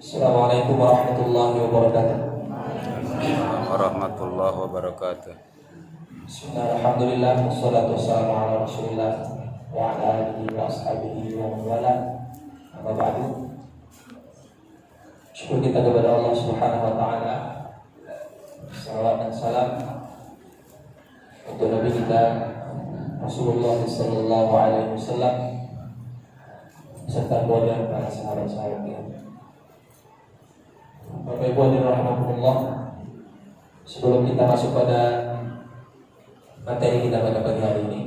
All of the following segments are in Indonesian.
Assalamualaikum warahmatullahi wabarakatuh. Warahmatullahi wabarakatuh. Bismillahirrahmanirrahim. Wassalatu wassalamu ala Rasulillah wa ala alihi wa ashabihi wa man wala. Amma ba'du. Syukur kita kepada Allah Subhanahu wa taala. Salawat dan salam untuk Nabi kita Rasulullah sallallahu alaihi wasallam serta keluarga dan para sahabat-sahabatnya. Bapak Ibu hadirin rahimakumullah, sebelum kita masuk pada materi kita pada pagi hari ini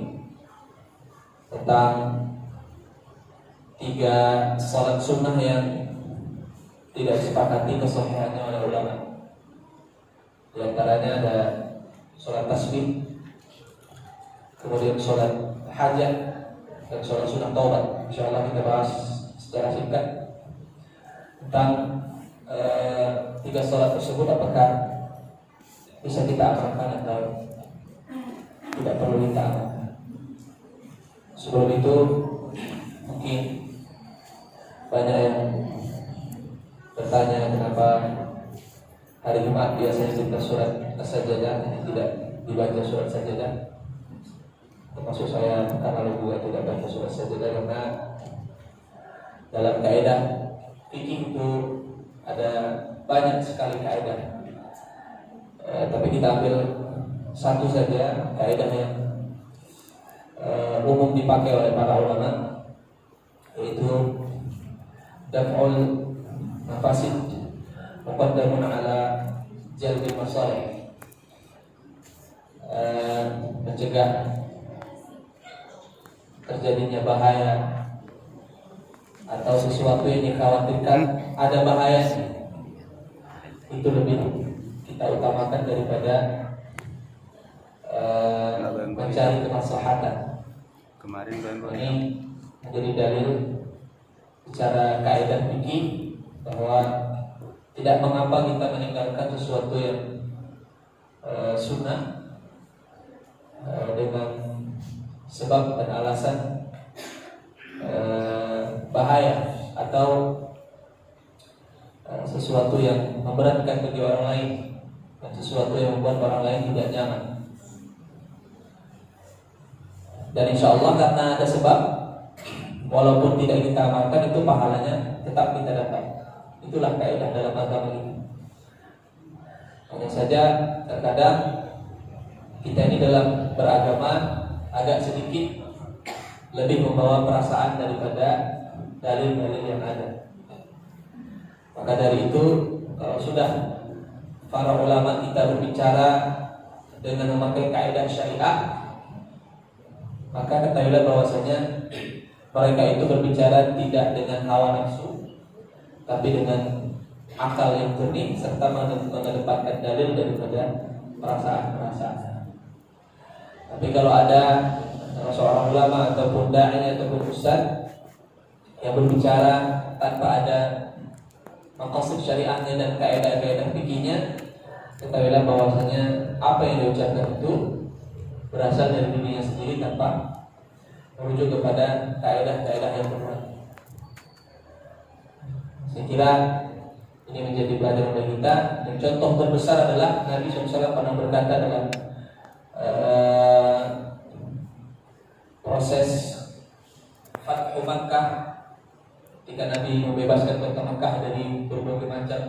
tentang 3 salat sunnah yang tidak disepakati kesahihannya oleh ulama. Di antaranya ada salat tasbih, kemudian salat hajat, dan salat sunnah taubat. Insyaallah kita bahas secara singkat tentang 3 salat tersebut, apakah bisa kita amalkan atau tidak perlu kita amalkan. Sebelum itu mungkin banyak yang bertanya kenapa hari Jumat biasanya kita surat As-Sajdah, ini tidak dibaca surat Sajdah. Termasuk saya pekan lalu juga tidak baca surat Sajdah karena dalam kaidah fikih itu ada banyak sekali kaidah, tapi kita ambil satu saja kaidah yang umum dipakai oleh para ulama, yaitu daf'ul mafasid muqaddamun ala jalbil masalih, mencegah terjadinya bahaya atau sesuatu yang dikhawatirkan ada bahayanya, itu lebih kita utamakan daripada mencari kemaslahatan. Ini menjadi dalil secara kaidah fikih bahwa tidak mengapa kita meninggalkan sesuatu yang sunnah dengan sebab dan alasan bahaya atau sesuatu yang memberatkan bagi orang lain dan sesuatu yang membuat orang lain tidak nyaman. Dan insya Allah karena ada sebab, walaupun tidak kita amalkan itu pahalanya tetap kita dapat. Itulah kaidah dalam agama ini. Hanya saja terkadang kita ini dalam beragama agak sedikit lebih membawa perasaan daripada dalil-dalil yang ada. Maka dari itu, kalau sudah para ulama kita berbicara dengan memakai kaidah syariah, maka ketahuilah bahwasanya mereka itu berbicara tidak dengan hawa nafsu, tapi dengan akal yang jernih serta mengedepankan dalil daripada perasaan-perasaan. Tapi kalau ada seorang ulama ataupun dai ataupun ustaz yang berbicara tanpa ada maqasid syariahnya dan kaidah-kaidah fikihnya, ketahuilah bahwasanya apa yang diucapkan itu berasal dari dirinya sendiri tanpa merujuk kepada kaidah-kaidah yang benar. Saya kira ini menjadi pelajaran bagi kita, dan contoh terbesar adalah Nabi SAW pernah berkata dalam proses Fathu Makkah, ketika Nabi membebaskan kota Makkah dari berbagai macam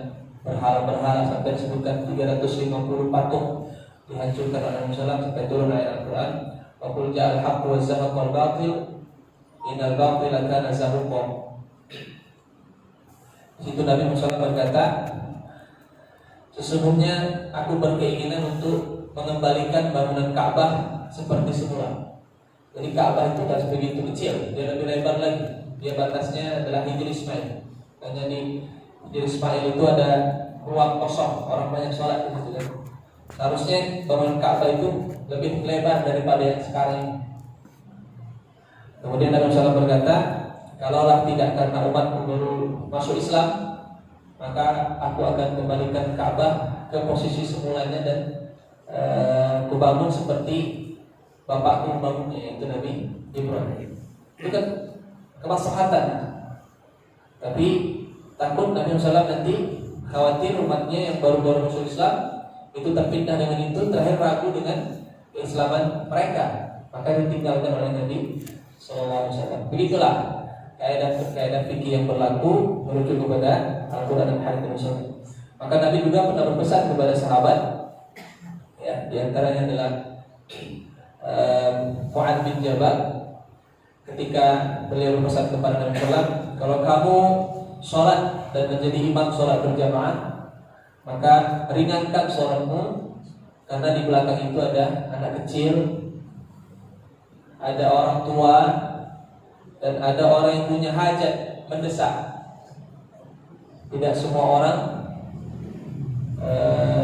berhala-berhala sampai disebutkan 350 patung dihancurkan oleh Nabi SAW sampai turun ayat Al-Quran, wa qul ja'al haqqu wa zahaqal batil innal batila kana zahuqa. Situ Nabi SAW berkata, sesungguhnya aku berkeinginan untuk mengembalikan bangunan Ka'bah seperti semula. Jadi Ka'bah itu tak begitu kecil, dia lebih lebar lagi. Dia batasnya adalah Hijri Ismail. Hanya di Hijri Ismail itu ada ruang kosong, orang banyak sholat di situ. Harusnya bangunan Ka'bah itu lebih lebar daripada yang sekarang ini. Kemudian Nabi SAW berkata, kalaulah tidak karena umat baru masuk Islam, maka aku akan kembalikan Ka'bah ke posisi semulanya dan kubangun seperti bapakku membangunnya, yaitu Nabi Ibrahim. Itu kan kemaslahatan. Tapi Takut Nabi SAW nanti khawatir umatnya yang baru-baru masuk Islam itu terpindah dengan itu, terakhir ragu dengan keislaman mereka, maka ditinggalkan oleh Nabi SAW. Begitulah kaidah fikih yang berlaku merujuk kepada Al-Quran dan Hadits Rasul. Maka Nabi juga pernah berpesan kepada sahabat, ya, diantaranya adalah Mu'adz bin Jabal, ketika beliau berpesan kepada Nabi SAW, kalau kamu sholat dan menjadi imam sholat berjamaah, maka ringankan sholatmu, karena di belakang itu ada anak kecil, ada orang tua, dan ada orang yang punya hajat mendesak. Tidak semua orang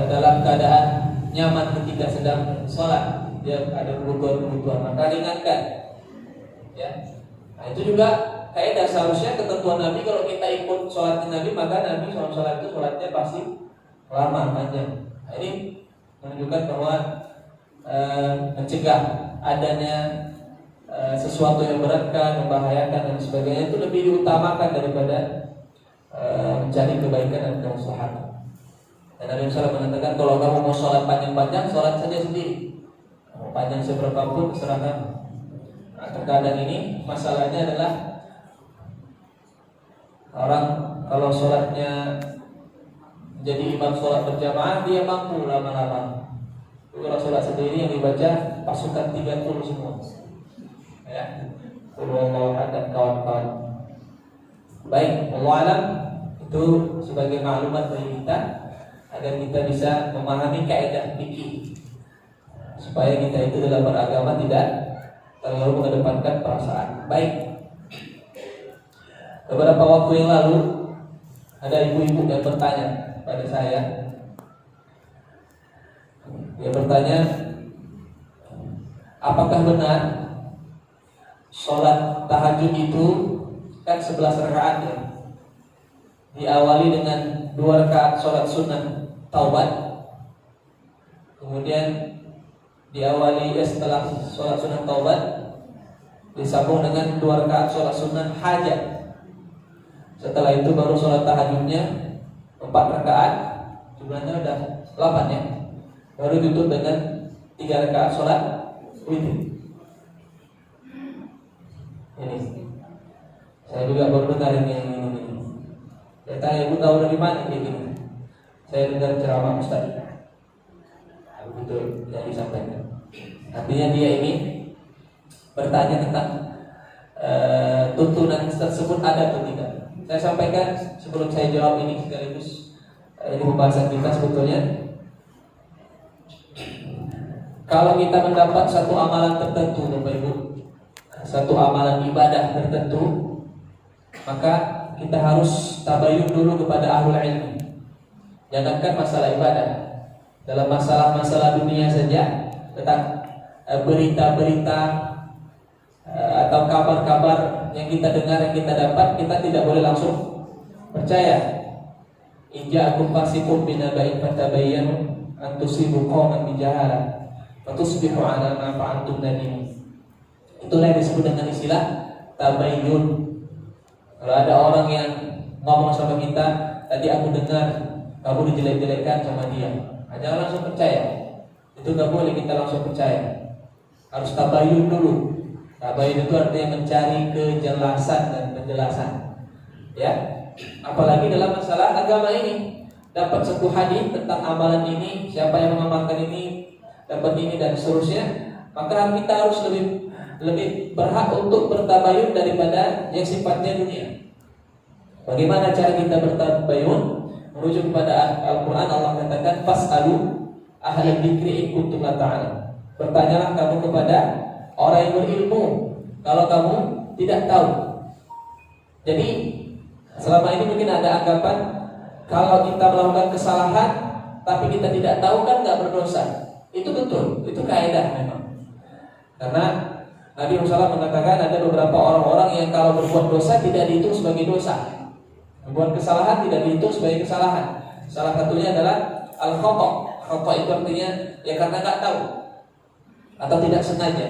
dalam keadaan nyaman ketika sedang sholat, dia ada kebutuhan, maka ringankan. Ya, nah, itu juga kaidah. Seharusnya ketentuan Nabi, kalau kita ikut sholatnya Nabi, maka Nabi sholat itu sholatnya pasti lama, panjang. Nah, ini menunjukkan bahwa mencegah adanya sesuatu yang beratkan, membahayakan dan sebagainya itu lebih diutamakan daripada mencari kebaikan dan kemaslahatan. Dan Nabi SAW mengatakan, kalau kamu mau sholat panjang-panjang, sholat saja sendiri. Mau panjang seberapa pun terserah kamu. Nah, terkadang ini masalahnya adalah orang kalau sholatnya jadi imam sholat berjamaah, dia mampu lama-lama. Kalau sholat sendiri yang dibaca pasukan 30 semua, ya, Allah dan kawan-kawan. Baik, Allah alam, itu sebagai maklumat bagi kita agar kita bisa memahami kaidah fikih, supaya kita itu dalam beragama tidak terlalu mengedepankan perasaan. Baik, beberapa waktu yang lalu ada ibu-ibu yang bertanya pada saya. Dia bertanya, apakah benar sholat tahajud itu kan 11 rakaat ya, diawali dengan 2 rakaat sholat sunnah taubat, kemudian diawali setelah sholat sunnah taubat disambung dengan 2 rakaat sholat sunnah hajat, setelah itu baru sholat tahajudnya 4 rakaat, jumlahnya udah 8 ya, baru tutup dengan 3 rakaat sholat witir. Ini saya juga baru dengar ini. Saya tanya, ibu tahu dari mana ini? Saya dengar ceramah Ustaz. Begitu yang disampaikan. Artinya dia ini bertanya tentang tuntunan tersebut ada atau tidak. Saya sampaikan sebelum saya jawab ini sekaligus ini pembahasan kita sebetulnya. Kalau kita mendapat satu amalan tertentu, Bapak Ibu, satu amalan ibadah tertentu, maka kita harus tabayun dulu kepada ahlul ilmi. Jangankan masalah ibadah, dalam masalah-masalah dunia saja, tentang berita-berita atau kabar-kabar yang kita dengar, yang kita dapat, kita tidak boleh langsung percaya. In ja'akum fasiqun binaba'in fatabayyanu an tusibu qauman bijahalah fatusbihu 'ala ma fa'altum nadimin. Itulah yang disebut dengan istilah tabayyun. Kalau ada orang yang ngomong sama kita, tadi aku dengar kamu dijelek-jelekkan sama dia, jangan langsung percaya. Itu gak boleh kita langsung percaya. Harus tabayyun dulu. Tabayyun itu artinya mencari kejelasan dan penjelasan. Ya, apalagi dalam masalah agama ini, dapat satu hadis tentang amalan ini, siapa yang mengamalkan ini dapat ini dan seterusnya, maka kita harus lebih berhak untuk bertabayun daripada yang sifatnya dunia. Bagaimana cara kita bertabayun? Merujuk kepada Al-Quran, Allah katakan, fas'alu ahla dzikri in kuntum la ta'lamun. Bertanyalah kamu kepada orang yang berilmu kalau kamu tidak tahu. Jadi selama ini mungkin ada anggapan kalau kita melakukan kesalahan tapi kita tidak tahu kan nggak berdosa. Itu betul, itu kaidah memang. Karena Nabi Muhammad mengatakan ada beberapa orang-orang yang kalau berbuat dosa tidak dihitung sebagai dosa, berbuat kesalahan tidak dihitung sebagai kesalahan. Salah satunya adalah al-khata'. Khata' itu artinya ya karena nggak tahu atau tidak sengaja.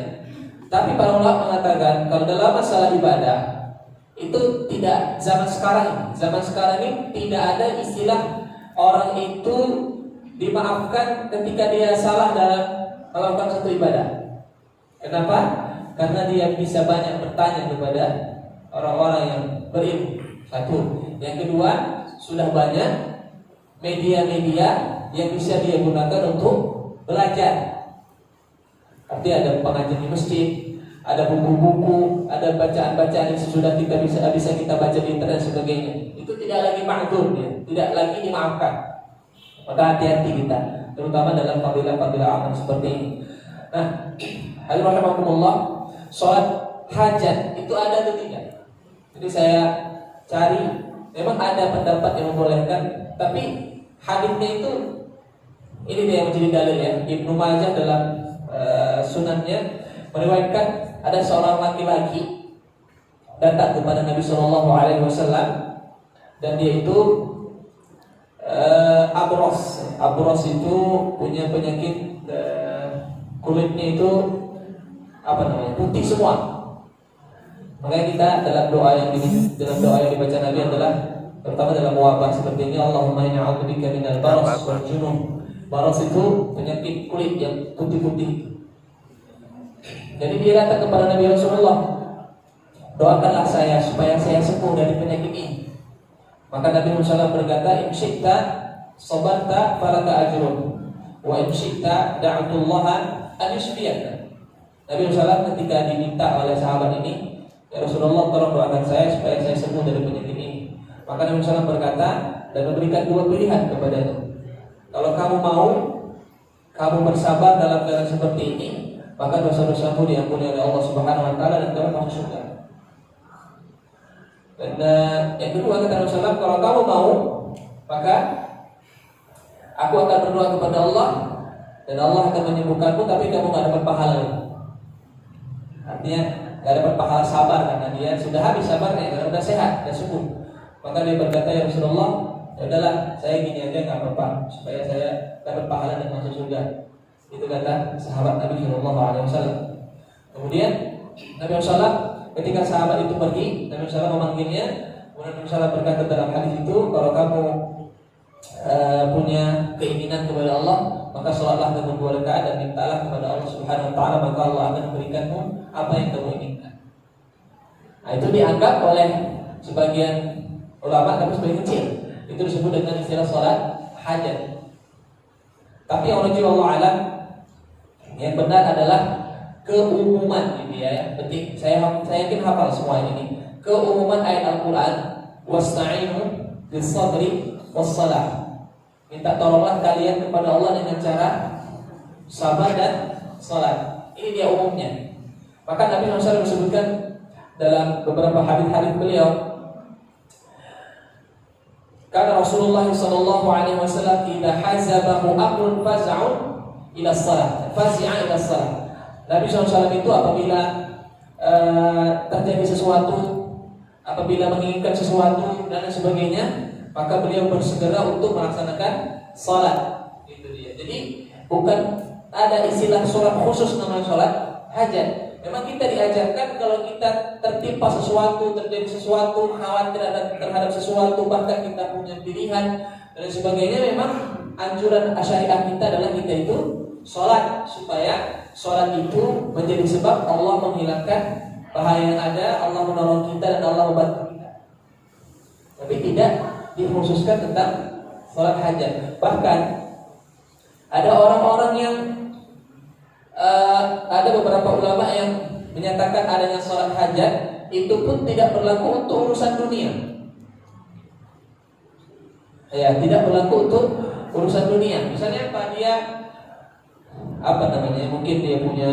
Tapi para ulama mengatakan kalau dalam masalah ibadah Itu tidak zaman sekarang ini. Zaman sekarang ini tidak ada istilah orang itu dimaafkan ketika dia salah dalam melakukan satu ibadah. Kenapa? Karena dia bisa banyak bertanya kepada orang-orang yang berilmu. Satu. Yang kedua, sudah banyak media-media yang bisa dia gunakan untuk belajar. Artinya ada pengajian di masjid, ada buku-buku, ada bacaan-bacaan yang sudah kita bisa kita baca di internet dan sebagainya. Itu tidak lagi ma'dzur, ya, tidak lagi dimaafkan. Maka hati-hati kita, terutama dalam fadilah-fadilah amal seperti ini. Nah, hadirin rahimakumullah, sholat hajat itu ada atau tidak? Jadi saya cari, memang ada pendapat yang membolehkan, tapi hadisnya itu ini dia yang menjadi dalil ya. Ibnu Majah dalam sunannya meriwayatkan ada seorang laki-laki datang kepada Nabi Shallallahu Alaihi Wasallam dan dia itu abros. Abros itu punya penyakit kulitnya itu putih semua. Makanya kita dalam doa yang dibaca Nabi adalah terutama dalam wabah seperti ini, Allahumma inni a'udzubika minal baras wal junun. Baras itu penyakit kulit yang putih-putih. Jadi dia datang kepada Nabi Rasulullah, doakanlah saya supaya saya sembuh dari penyakit ini. Maka Nabi Muhammad berkata, in syi'ta sabarta falaka ajrun, wa in syi'ta da'utullaha an yusfiyaka. Nabi Muhammad ketika diminta oleh sahabat ini, ya Rasulullah tolong doakan saya supaya saya sembuh dari penyakit ini. Maka Nabi Muhammad berkata dan memberikan dua pilihan kepadanya. Kalau kamu mau, kamu bersabar dalam keadaan seperti ini, maka dosa-dosamu diampuni oleh Allah Subhanahu Wa Taala dan kamu masuk surga. Dan yang kedua kata Rasulullah, kalau kamu mau, maka aku akan berdoa kepada Allah dan Allah akan menyembuhkanmu, tapi kamu nggak dapat pahala. Artinya nggak dapat pahala sabar karena dia sudah habis sabarnya, karena sudah sehat dan sembuh. Maka dia berkata, ya Rasulullah, ya udahlah, saya gini aja nggak apa-apa, supaya saya dapat pahala dan masuk surga. Itu kata sahabat Nabi Shallallahu Alaihi Wasallam. Kemudian Nabi Muhammad ketika sahabat itu pergi, Nabi Muhammad memanggilnya. Kemudian Nabi Muhammad berkata dalam hadis itu, kalau kamu punya keinginan kepada Allah, maka sholatlah kamu 2 rakaat dan mintalah kepada Allah Subhanahu Wa Taala, maka Allah akan memberikanmu apa yang kamu inginkan. Nah, itu dianggap oleh sebagian ulama tapi sebagian kecil. Itu disebut dengan istilah sholat hajat. Tapi yang Allah alam, yang benar adalah keumuman gitu ya. Penting saya yakin hafal semua ini. Keumuman ayat Al-Qur'an, wasta'inu bis-sabri was-salah. Minta tolonglah kalian kepada Allah dengan cara sabar dan salat. Ini dia umumnya. Maka Nabi SAW disebutkan dalam beberapa hadis-hadis beliau, karena Rasulullah sallallahu alaihi wasallam idza hazabahu amrun faz'un ila shalah, faz'a ila shalah. Nabi SAW itu apabila terjadi sesuatu, apabila menginginkan sesuatu dan sebagainya, maka beliau bersegera untuk melaksanakan salat. Itu dia. Jadi bukan ada istilah salat khusus namanya salat hajat. Memang kita diajarkan kalau kita tertimpa sesuatu, terjadi sesuatu, khawatir terhadap sesuatu, bahkan kita punya pilihan dan sebagainya, memang anjuran syariah kita adalah kita itu sholat, supaya sholat itu menjadi sebab Allah menghilangkan bahaya yang ada, Allah menolong kita dan Allah membantu kita. Tapi tidak dikhususkan tentang sholat hajat. Bahkan ada orang-orang yang ada beberapa ulama yang menyatakan adanya sholat hajat itu pun tidak berlaku untuk urusan dunia. Ya, tidak berlaku untuk urusan dunia. Misalnya apa, dia mungkin dia punya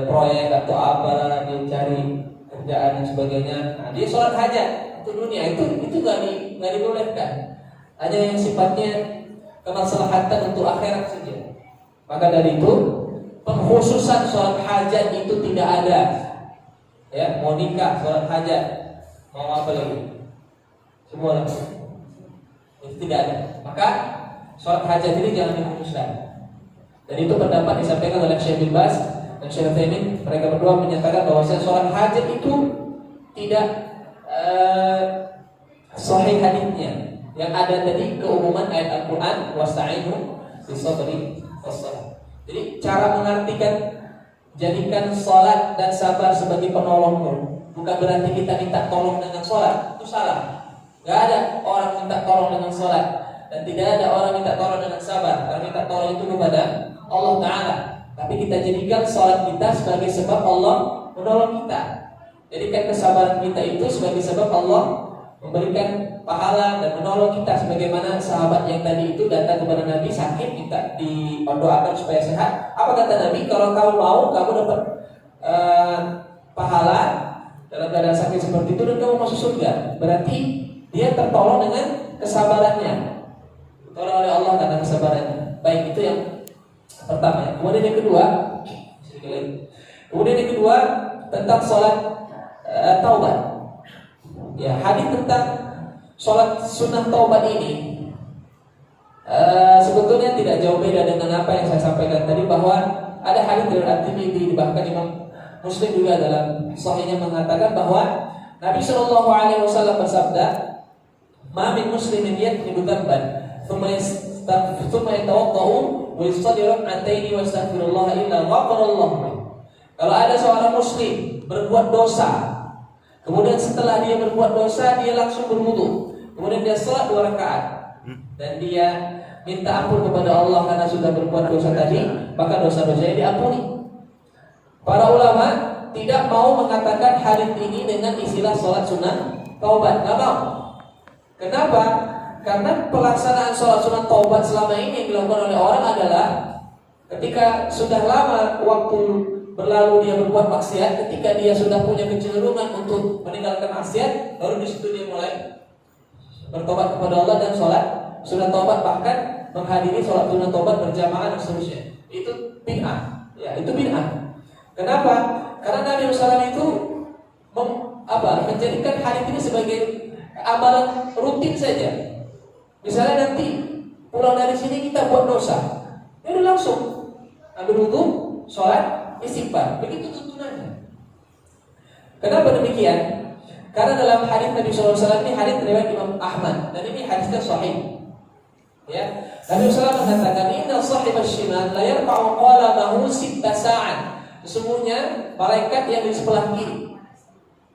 proyek atau apa, dia cari kerjaan dan sebagainya. Nah, dia sholat hajat untuk dunia itu nggak dibolehkan. Hanya yang sifatnya kemaslahatan untuk akhirat saja. Maka dari itu pengkhususan sholat hajat itu tidak ada. Ya, mau nikah sholat hajat, mau apa lagi, semua itu tidak ada. Maka sholat hajat ini jangan dikhususkan. Dan itu pendapat disampaikan oleh Syekh bin Baz dan Syekh Utsaimin. Mereka berdua menyatakan bahwa sholat hajat itu tidak sahih hadisnya. Yang ada tadi keumuman ayat Al-Qur'an wasta'inu bis-sabri was-salah. Jadi cara mengartikan jadikan salat dan sabar sebagai penolongmu bukan berarti kita minta tolong dengan salat. Itu salah. Gak ada orang minta tolong dengan salat dan tidak ada orang minta tolong dengan sabar. Karena minta tolong itu kepada Allah Ta'ala. Tapi kita jadikan salat kita sebagai sebab Allah menolong kita. Jadikan kesabaran kita itu sebagai sebab Allah memberikan pahala dan menolong kita. Sebagaimana sahabat yang tadi itu datang kepada Nabi sakit, minta didoakan supaya sehat. Apa kata Nabi? Kalau kamu mau, kamu dapat pahala dalam keadaan sakit seperti itu dan kamu masuk surga. Berarti dia tertolong dengan kesabarannya, tertolong oleh Allah karena kesabarannya. Baik, itu yang pertama. Kemudian yang kedua tentang sholat taubat. Ya, hadis tentang sholat sunnah taubat ini sebetulnya tidak jauh beda dengan apa yang saya sampaikan tadi, bahwa ada hadis dari At-Tirmidzi, bahkan Imam Muslim juga dalam sahihnya mengatakan bahwa Nabi Shallallahu Alaihi Wasallam bersabda, "Ma min muslimin yatnibu dzamban, thumma yatawaddau wa yusalli rak'ataini wa yastaghfirullah illa ghafarallahu lahu." Kalau ada seorang muslim berbuat dosa, kemudian setelah dia berbuat dosa dia langsung berwudu, kemudian dia salat 2 rakaat dan dia minta ampun kepada Allah karena sudah berbuat dosa tadi, maka dosa-dosanya diampuni. Para ulama tidak mau mengatakan hadis ini dengan istilah sholat sunnah taubat, nggak mau. Kenapa? Karena pelaksanaan sholat sunnah taubat selama ini yang dilakukan oleh orang adalah ketika sudah lama waktu berlalu dia berbuat maksiat, ketika dia sudah punya kecenderungan untuk meninggalkan maksiat, baru di situ dia mulai bertobat kepada Allah dan sholat sunnah taubat, bahkan menghadiri sholat sunnah taubat berjamaah dan seterusnya. Itu bid'ah, ya itu bid'ah. Kenapa? Karena Nabi SAW itu menjadikan hadis ini sebagai amalan rutin saja. Misalnya nanti pulang dari sini kita buat dosa, ya udah langsung ambil wudu, sholat, istighfar. Begitu tuntunannya. Kenapa demikian? Karena dalam hadis Nabi SAW ini hadis riwayat Imam Ahmad dan ini hadisnya sahih. Ya, Nabi SAW mengatakan, "Inna sahibasy shimal la yarfa'u qalamahu 6 sa'at." Sesungguhnya malaikat yang di sebelah kiri,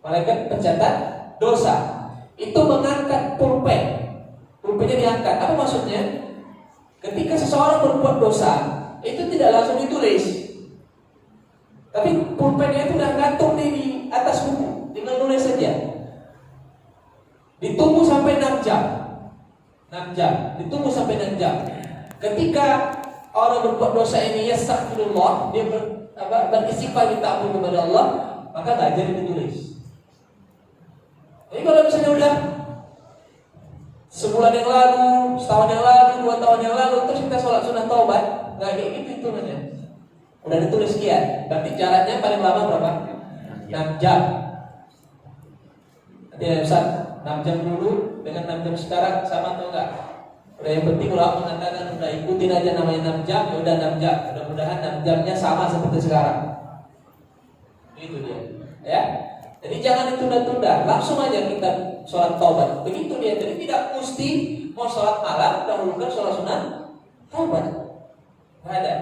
malaikat pencatat dosa, itu mengangkat pulpen. Pulpennya diangkat. Apa maksudnya? Ketika seseorang berbuat dosa, itu tidak langsung ditulis, tapi pulpennya itu udah gantung di atas buku, tinggal nulis saja. Ditunggu sampai 6 jam. 6 jam, ditunggu sampai 6 jam. Ketika orang berbuat dosa ini yastaghfirullah, dia beristighfar minta ampun kepada Allah, maka nggak jadi ditulis. Jadi kalau misalnya udah sebulan yang lalu, setahun yang lalu, 2 tahun yang lalu, terus kita sholat sunnah taubat, nggak kayak gitu hitungannya. Udah ditulis sekian, berarti jaraknya paling lama berapa? 6 jam. Nanti ya Ustaz, 6 jam dulu dengan 6 jam sekarang sama atau enggak? Udah, yang penting ulama mengatakan udah ikutin aja namanya 6 jam, ya udah 6 jam. Mudah-mudahan 6 jamnya sama seperti sekarang. Itu dia. Ya. Jadi jangan ditunda-tunda, langsung aja kita sholat taubat. Begitu dia. Jadi tidak mesti mau sholat malam dahulukan sholat sunnah taubat. Nggak ada.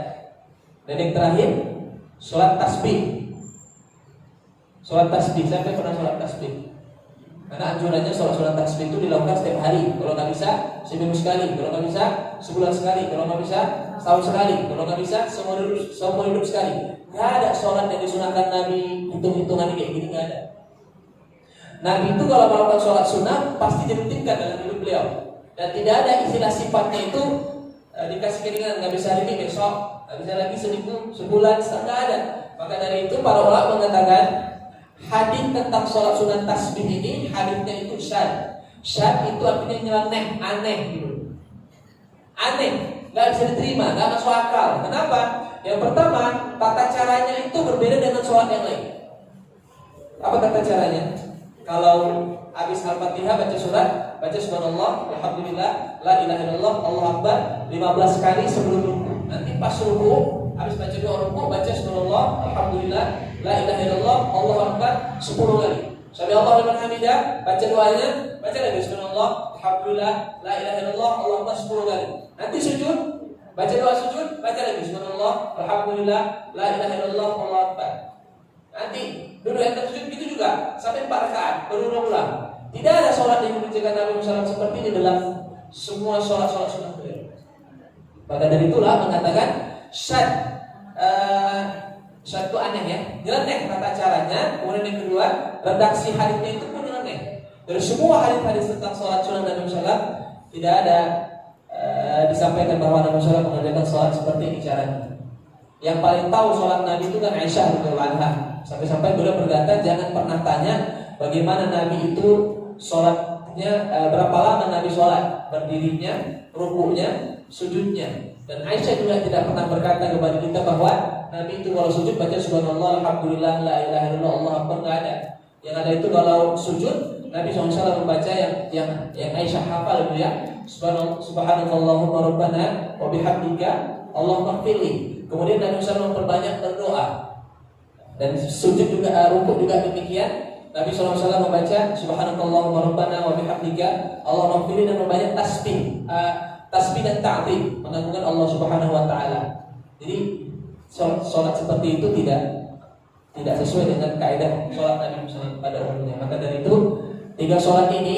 Dan yang terakhir, sholat tasbih. Sholat tasbih, siapa yang pernah sholat tasbih? Karena anjurannya sholat tasbih itu dilakukan setiap hari. Kalau nggak bisa, seminggu sekali. Kalau nggak bisa, sebulan sekali. Kalau nggak bisa, setahun sekali. Kalau nggak bisa, seumur hidup sekali. Nggak ada sholat yang disunahkan Nabi hitung-hitungan kayak gini, nggak ada. Nabi itu kalau melakukan sholat sunnah pasti dirutinkan dalam hidup beliau. Dan tidak ada istilah sifatnya itu dikasih keringan, nggak bisa hari ini besok, nggak bisa lagi seminggu, sebulan, nggak ada. Maka dari itu para ulama mengatakan hadis tentang sholat sunnah tasbih ini hadisnya itu syad. Syad itu artinya nyeleneh, aneh gitu. Aneh, nggak bisa diterima, nggak masuk akal. Kenapa? Yang pertama, tata caranya itu berbeda dengan sholat yang lain. Apa tata caranya? Kalau habis Al-Fatihah baca surat, baca subhanallah, alhamdulillah, la ilaha illallah, Allahu akbar 15 kali sebelum ruku. Nanti pas ruku, habis baca doa ruku, baca subhanallah, alhamdulillah, la ilaha illallah, Allahu akbar 10 kali. Sami Allahu liman hamidah, baca doanya, baca lagi subhanallah, alhamdulillah, la ilaha illallah, Allahumma 10 kali. Nanti sujud, baca doa sujud, baca lagi subhanallah, alhamdulillah, la ilaha illallah, Allahu akbar. Nanti duduk yang tersujud itu juga sampai 4 rakaat berulang-ulang. Tidak ada sholat yang mengerjakan Nabi Muhammad seperti ini dalam semua sholat-sholat sunnah beliau. Maka dari itulah mengatakan syad itu aneh ya, nyeleneh tata caranya. Kemudian yang kedua, redaksi hadisnya itu pun nyeleneh. Dari semua hadis-hadis tentang sholat sunnah Nabi Muhammad tidak ada disampaikan bahwa Nabi Muhammad mengerjakan sholat seperti ini caranya. Yang paling tahu sholat Nabi itu kan Aisyah radhiyallahu anha. Sampai-sampai beliau berkata, jangan pernah tanya bagaimana Nabi itu sholatnya, berapa lama Nabi sholat, berdirinya, rukuknya, sujudnya. Dan Aisyah juga tidak pernah berkata kepada kita bahwa Nabi itu kalau sujud baca subhanallah, alhamdulillah, la ilaha illallah, Allahu akbar, enggak ada. Yang ada itu kalau sujud Nabi SAW membaca yang Aisyah hafal itu ya, subhanallahumma rabbana wa bihamdika Allahumma ighfirli. Kemudian Nabi SAW memperbanyak berdoa. Dan sujud juga, rukuk juga demikian. Nabi SAW membaca subhanallahumma rabbana wa bihamdika Allahumma ighfirli, dan membanyak tasbih dan ta'zim, mengagungkan Allah Subhanahu wa taala. Jadi sholat seperti itu tidak sesuai dengan kaidah sholat Nabi Muhammad pada umumnya. Maka dari itu 3 sholat ini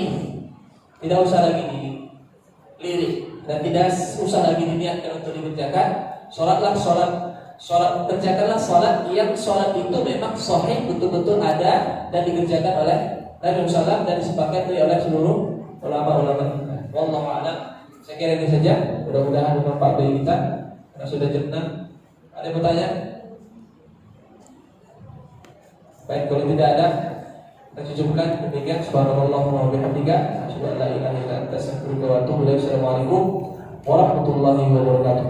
tidak usah lagi dilirik dan tidak usah lagi diniatkan untuk dikerjakan. Kerjakanlah sholat yang sholat itu memang sahih, betul-betul ada dan dikerjakan oleh Nabi Muhammad dan disepakati oleh seluruh ulama-ulama kita. Wallahu a'lam. Saya kira ini saja. Mudah-mudahan bermanfaat bagi kita. Karena sudah jam 6. Ada yang bertanya? Baik, kalau tidak ada, kita cukupkan demikian. Subhanallahumma wa bihamdika, asyhadu an la ilaha illa anta, astaghfiruka wa atubu ilaik. Assalamualaikum warahmatullahi wabarakatuh.